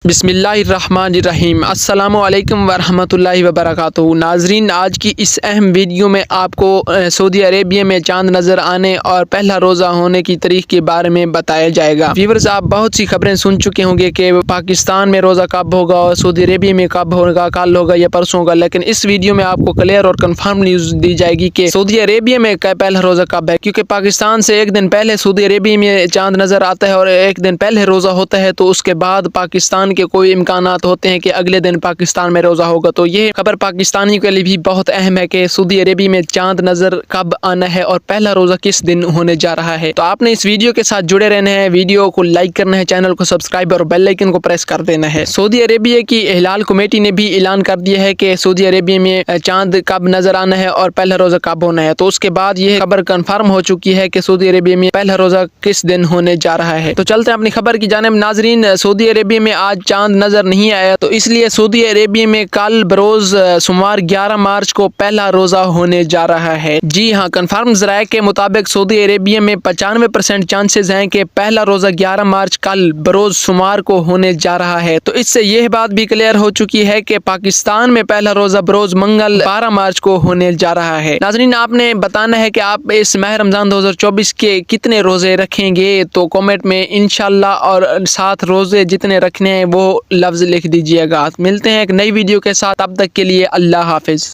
बिस्मिल्लाहिर्रहमानिर्रहीम अस्सलामुअलैकुम वरहमतुल्लाहि वबरकातुहू। नाजरीन, आज की इस अहम वीडियो में आपको सऊदी अरेबिया में चांद नज़र आने और पहला रोज़ा होने की तारीख के बारे में बताया जाएगा। व्यूअर्स, आप बहुत सी खबरें सुन चुके होंगे कि पाकिस्तान में रोज़ा कब होगा और सऊदी अरेबिया में कब होगा, कल होगा या परसों होगा, लेकिन इस वीडियो में आपको क्लियर और कन्फर्म न्यूज़ दी जाएगी कि सऊदी अरेबिया में पहला रोज़ा कब है, क्योंकि पाकिस्तान से एक दिन पहले सऊदी अरेबिया में चांद नज़र आता है और एक दिन पहले रोज़ा होता है, तो उसके बाद पाकिस्तान के कोई इम्कानात होते हैं कि अगले दिन पाकिस्तान में रोज़ा होगा। तो ये खबर पाकिस्तानियों के लिए भी बहुत अहम है कि सऊदी अरेबिया में चांद नज़र कब आना है और पहला रोज़ा किस दिन होने जा रहा है। तो आपने इस वीडियो के साथ जुड़े रहना है, वीडियो को लाइक करना है, चैनल को सब्सक्राइब और बेल आइकन को प्रेस कर देना है। सऊदी अरेबिया की हिलाल कमेटी ने भी ऐलान कर दिया है कि सऊदी अरेबिया में चांद कब नजर आना है और पहला रोज़ा कब होना है। तो उसके बाद ये खबर कंफर्म हो चुकी है कि सऊदी अरेबिया में पहला रोज़ा किस दिन होने जा रहा है। तो चलते हैं अपनी खबर की जानिब। नाजरीन, सऊदी अरेबिया में आज चांद नजर नहीं आया, तो इसलिए सऊदी अरेबिया में कल बरोज सोमवार 11 मार्च को पहला रोजा होने जा रहा है। जी हाँ, कंफर्म ज़राए के मुताबिक सऊदी अरेबिया में 95% चांसेस हैं कि पहला रोजा 11 मार्च कल बरोज सोमवार को होने जा रहा है। तो इससे यह बात भी क्लियर हो चुकी है कि पाकिस्तान में पहला रोजा बरोज मंगल 12 मार्च को होने जा रहा है। नाज़रीन, आपने बताना है कि आप इस माह रमजान 2024 के कितने रोजे रखेंगे, तो कमेंट में इंशाल्लाह और 7 रोजे जितने रखने हैं वो लफ्ज लिख दीजिएगा। मिलते हैं एक नई वीडियो के साथ, तब तक के लिए अल्लाह हाफिज।